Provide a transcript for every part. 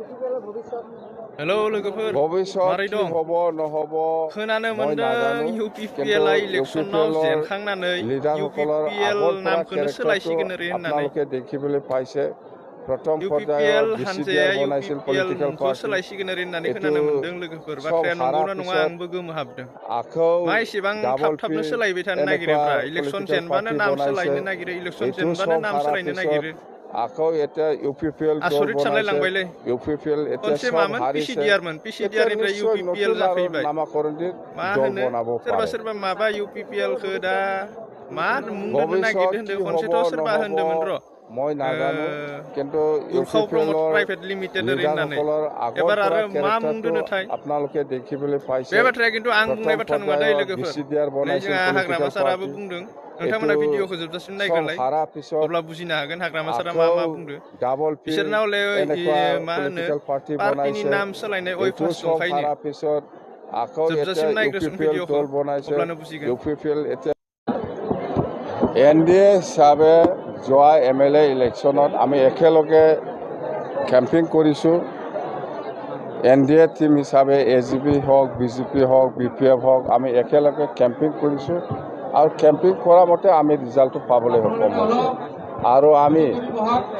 hello लोगोफोर भबिष्यत मारै কি दं হব নহব खोनानो মই मोनदों নাজানো কিন্তু UPPL इलेक्सनाव ইউপিপিএলৰ जेनखांनानै লিডাৰসকলৰ UPPL আগৰ পৰা नामखौनो কেৰেক্টাৰটো सोलायसिगोन ओरै होननानै আপোনালোকে দেখিবলৈ পাইছে প্ৰথম পৰ্যায়ৰ UPPL বিচিডিআৰ हानजाया বনাইছিল UPPL পলিটিকেল मुंखौ পাৰ্টি सोलायसिगोन ओरै होननानै এইটো खोनानो मोनदों लोगोफोर সব बाथ्राया হাৰা नंगौना नङा পিছত आंबो गोमोहाबदों আকৌ मा एसेबां थाब ডাবল পি थाबनो सोलायबाय थानो এনেকুৱা नागिरोब्रा इलेक्सन পলিটিকেল जेनबानो পাৰ্টি नाम বনাইছে सोलायनो नागिरो इलेक्सन এইটো जेनबानो সব नाम হাৰা सोलायनो পিছত नागिरो আকৌ এতিয়া ইউপিপিএল দল आसरित বনাইছে सानलायलांबायलै ইউপিপিএল এতিয়া खनसे সব मामोन হাৰিছে PCDR मोन এতিয়া PCDR निफ्राय নিশ্চয় UPPL নতুন আৰু जाफैबाय নামাকৰণিত मा দল होनो বনাব सोरबा পাৰে सोरबा माबा UPPL खौ दा मा मुं दोननो ভৱিষ্যত नागिरदों কি होनदों হ'ব खनसेथ' सोरबा নহ'ব होनदोंमोन र' মই নাজানো কিন্তু उरखाव प्रमद ইউপিপিএলৰ प्राइभेट लिमिटेड ओरै होननानै লিডাৰসকলৰ আগৰ एबार পৰা आरो मा मुं কেৰেক্টাৰটো दोनोथाय আপোনালোকে দেখিবলৈ बे পাইছে बाथ्राया खिन्थु आं প্ৰথম बुंनाय बाथ्रा नङा दै পৰ্যায়ৰ लोगोफोर বিচিডিআৰ नै বনাইছিল जोंहा हाग्रामा পলিটিকেল साराबो পাৰ্টি बुंदों এইটো नोंथांमोना भिडिअखौ जोबजासिम সব नायग्रोलाय হাৰা পিছত अब्ला बुजिनो हागोन हाग्रामा सारा मा আকৌ मा बुंदो ডাবল পি बिसोरना हले এনেকুৱা मा होनो পলিটিকেল পাৰ্টি पार्टीनि বনাইছে नाम सोलायनाय এইটো अयभास সব दंखायोनो হাৰা পিছত আকৌ এতিয়া जोबजासिम नायग्रोसोन ইউপিপিএল भिडिअखौ দল বনাইছে अब्लानो बुजिगोन ইউপিপিএল এতিয়া এনডিএ হিচাপে যোৱা এমএলএ ইলেকশ্যনত আমি একেলগে কেম্পিং কৰিছোঁ এনডিএ টিম হিচাপে এজিপি হওক বিজেপি হওক বিপিএফ হওক আমি একেলগে কেম্পিং কৰিছোঁ আৰু কেম্পিং কৰা মতে আমি ৰিজাল্টটো পাবলৈ সক্ষম হৈছোঁ আৰু আমি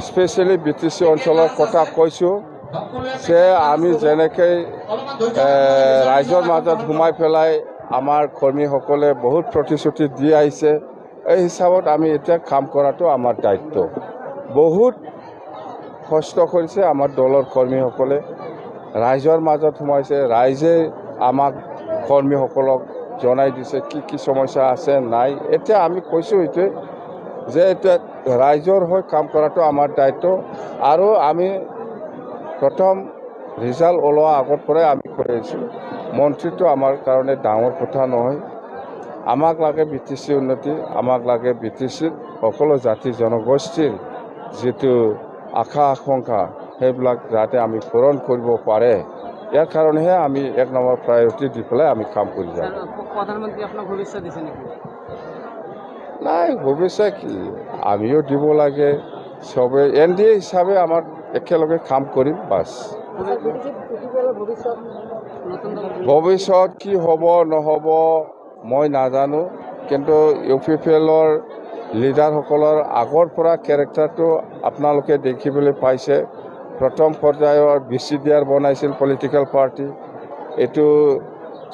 স্পেচিয়েলি বিটিচি অঞ্চলৰ কথা কৈছোঁ যে আমি যেনেকৈ ৰাইজৰ মাজত সোমাই পেলাই আমাৰ কৰ্মীসকলে বহুত প্ৰতিশ্ৰুতি দি আহিছে এই হিচাপত আমি এতিয়া কাম কৰাটো আমাৰ দায়িত্ব বহুত কষ্ট কৰিছে আমাৰ দলৰ কৰ্মীসকলে ৰাইজৰ মাজত সোমাইছে ৰাইজে আমাক কৰ্মীসকলক জনাই দিছে কি কি সমস্যা আছে নাই এতিয়া আমি কৈছোঁ এইটোৱে যে এতিয়া ৰাইজৰ হৈ কাম কৰাটো আমাৰ দায়িত্ব আৰু আমি প্ৰথম ৰিজাল্ট ওলোৱা আগৰ পৰাই আমি কৈ আছোঁ মন্ত্ৰীটো আমাৰ কাৰণে ডাঙৰ কথা নহয় আমাক লাগে বিটিচি উন্নতি আমাক লাগে বিটিচিৰ সকলো জাতি জনগোষ্ঠীৰ যিটো আশা আকাংক্ষা সেইবিলাক যাতে আমি পূৰণ কৰিব পাৰে ইয়াৰ কাৰণেহে আমি এক নম্বৰ প্ৰায়ৰিটি দি পেলাই আমি কাম কৰি যাম প্ৰধানমন্ত্ৰী আপোনাক ভৱিষ্যত দিছে নেকি নাই ভৱিষ্যত কি আমিও দিব লাগে চবে এনডিএ হিচাপে আমাৰ একেলগে কাম কৰিম বাছ ভৱিষ্যত কি হ'ব নহ'ব মই নাজানো কিন্তু ইউপিপিএলৰ লিডাৰসকলৰ আগৰ পৰা কেৰেক্টাৰটো আপোনালোকে দেখিবলৈ পাইছে প্ৰথম পৰ্যায়ৰ বিচিডিআৰ বনাইছিল পলিটিকেল পাৰ্টি এইটো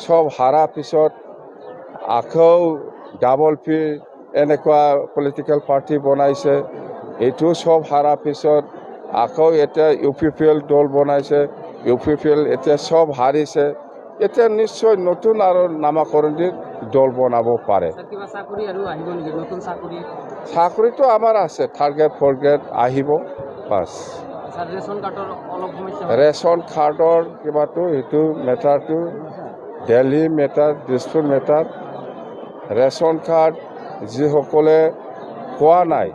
সব হাৰা পিছত আকৌ ডাবল পি এনেকুৱা পলিটিকেল পাৰ্টি বনাইছে এইটো সব হাৰা পিছত আকৌ এতিয়া ইউপিপিএল দল বনাইছে ইউপিপিএল এতিয়া সব হাৰিছে এতিয়া নিশ্চয় নতুন আৰু নামাকৰণিত দল বনাব পাৰে চাকৰিটো আমাৰ আছে থাৰ্ড গ্ৰেড ফ'ৰ্থ গ্ৰেড আহিব বাছ ৰেচন কাৰ্ডৰ কিবাটো সেইটো মেটাৰটো Delhi matter Dispur matter ration card যিসকলে পোৱা নাই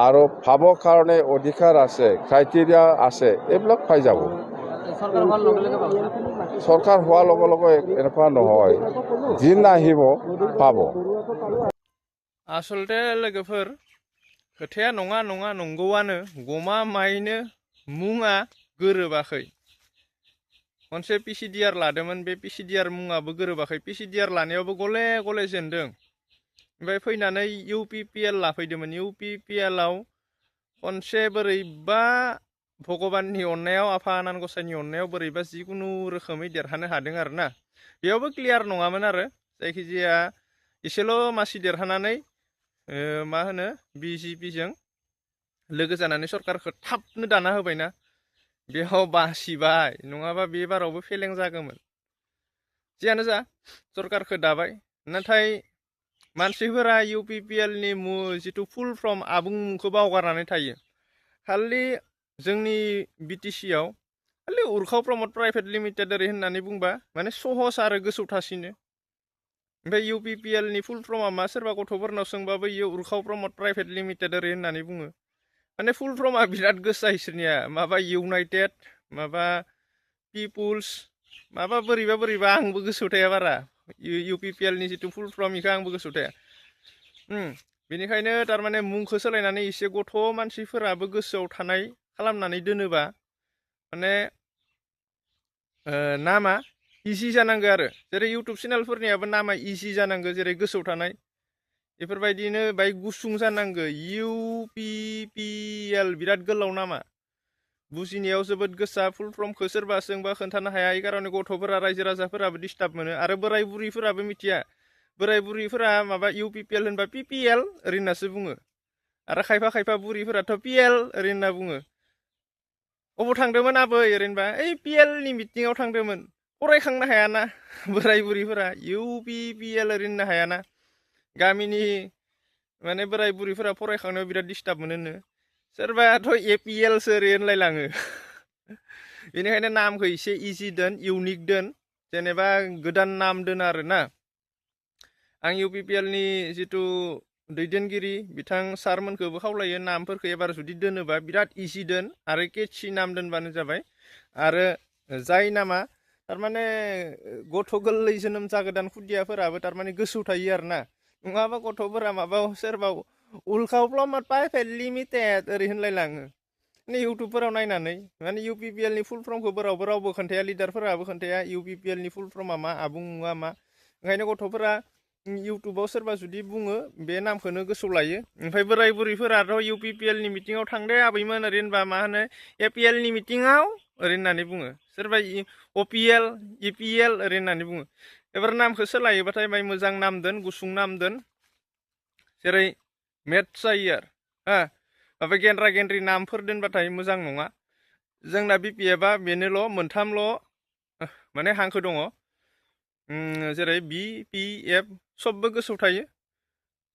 আৰু পাবৰ কাৰণে অধিকাৰ আছে ক্ৰাইটেৰিয়া আছে এইবিলাক পাই যাব চৰকাৰ হোৱাৰ লগে লগে এনেকুৱা নহয় দিন আহিব পাব आसलते लोगोफोर खोथाया नङा नङा नंगौआनो गमा मायनो मुङा गोरोबाखै खनसे पिसिडिआर लादोंमोन बे पिसिडिआर मुङाबो गोरोबाखै पिसिडिआर लानायावबो गले गले जेनदों ओमफ्राय फैनानै इउपिपिएल लाफैदोंमोन इउपिपिएलआव खनसे बोरैबा भगबाननि अननायाव आफा आनान गसाइनि अननायाव बोरैबा जिकुनु रोखोमै देरहानो हादों आरोना बेयावबो क्लियार नङामोन आरो जायखिजाया एसेल' मासि देरहानानै मा होनो बिजेपिजों लोगो जानानै सरकारखौ थाबनो दाना होबायना बेयाव बासिबाय नङाबा बे बारावबो फेलें जागौमोन जियानो जा सरकारखौ दाबाय नाथाय मानसिफोरा इउपिपिएलनि जिथु फुल फर्म आबुं मुंखौ बावगारनानै थायो खालि जोंनि बिटिसिआव खालि उरखाव प्रमद प्राइभेट लिमिटेड ओरै होननानै बुंबा माने सहस आरो गोसोआव थासिनो ओमफ्राय इउपिपिएलनि फुल फर्मा मा सोरबा गथ'फोरनाव सोंबाबो इयो उरखाव प्रमद प्राइभेट लिमिटेड ओरै होननानै बुङो माने फुल फर्मा बिराद गोसा इसोरनिया माबा इउनाइटेड माबा पिपुल्स माबा बोरैबा आंबो गोसोआव थाया बारा इउपिपिएलनि जिथु फुल फर्म इखौ आंबो गोसोआव थाया बेनिखायनो थारमाने मुंखौ सोलायनानै एसे गथ' मानसिफोराबो गोसोआव थानाय खालामनानै दोनोबा माने नामा इजि जानांगौ आरो जेरै इउटुब चेनेलफोरनियाबो नामा इजि जानांगौ जेरै गोसोआव थानाय बेफोरबायदिनो बाय गुसुं जानांगौ UPPL बिराद गोलाव नामा बुजिनायाव जोबोद गोसा फुल फर्मखौ सोरबा सोंबा खोन्थानो हाया এই कारणे गथ'फोरा रायजो राजाफोराबो डिस्टार्ब मोनो आरो बोराय बुरैफोराबो मिथिया बोराय बुरैफोरा माबा UPPL होनबा PPL ओरैनासो बुङो आरो खायफा खायफा बुरैफोराथ' PL ओरै होनना बुङो अबाव थांदोंमोन आबै ओरैनोबा ओइ PL नि मिटिङाव थांदोंमोन फरायखांनो हायाना बोराय बुरैफोरा UPPL ओरै होननो हायाना गामिनि माने बोराय बुरैफोरा फरायखांनायाव बिराद डिस्टार्ब मोनोनो सोरबाथ' APL सो ओरै होनलायलाङो बेनिखायनो नामखौ एसे इजि दोन इउनिक दोन जेनेबा गोदान नाम दोन आरोना आं UPPL नि जिथु दैदेनगिरि बिथां सारमोनखौबो खावलायो नामफोरखौ एबार जुदि दोनोबा बिराद इजि दोन आरो केटसि नाम दोनबानो जाबाय आरो जाय नामा थारमाने गथ' गोरलै जोनोम जागोदान खुदियाफोराबो थारमाने गोसोआव थायो आरोना नङाबा गथ'फोरा माबा सोरबा उल्खावफ्लमात प्राइभेट लिमिटेड ओरै होनलायलाङो नै इउटुबफोराव नायनानै माने UPPL नि फुल फर्मखौ रावबो खोन्थाया लिडारफोराबो खोन्थाया UPPL नि फुल फर्मा मा आबुं मुङा मा ओंखायनो गथ'फोरा इउटुबाव सोरबा जुदि बुङो बे नामखौनो गोसोआव लायो ओमफ्राय बोराय बुरैफोराथ' UPPL नि मिटिङाव थांदे आबैमोन ओरै होनबा मा होनो APL नि मिटिङाव ओरै होननानै बुङो सोरबा OPL EPL ओरै होननानै बुङो एबार नामखौ सोलायोबाथाय बाय मोजां नाम दोन गुसुं नाम दोन जेरै मेथ्स जायो आरो माबा गेन्द्रा गेन्द्रि नामफोर दोनबाथाय मोजां नङा जोंना BPFआ बेनोल' मोनथामल' माने हांखो दङ जेरै BPF सबबो गोसोआव थायो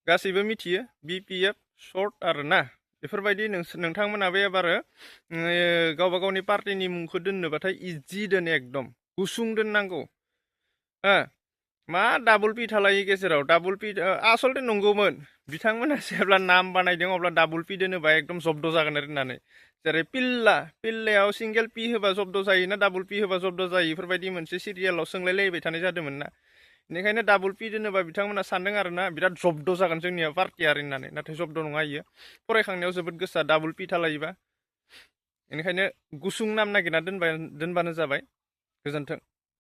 गासैबो मिथियो BPF सर्ट आरोना बेफोरबायदि नोंथांमोनाबो एबारो गावबा गावनि पार्टिनि मुंखौ दोननोबाथाय इजि दोन एकदम गुसुं दोननांगौ मा डाबल पि थालायो गेजेराव डाबल पि आसलथे नंगौमोन बिथांमोना जेब्ला नाम बानायदों अब्ला डाबल पि दोनोबा एकदम जब्द जागोन होननानै जेरै पिल्लायाव सिंगेल पि होबा जब्द जायोना डाबल पि होबा जब्द जायो बेफोरबायदि मोनसे सिरियालाव सोंलायलायबाय थानाय जादोंमोन ना बेनिखायनो डाबल पि दोनोबा बिथांमोना सानदों आरोना बिराद जब्द जागोन जोंनिया पार्टिया होननानै नाथाय जब्द नङा इयो फरायखांनायाव जोबोद गोसा डाबल पि थालायोबा बेनिखायनो गुसुं नाम नागिरना दोनबानो जाबाय गोजोन्थों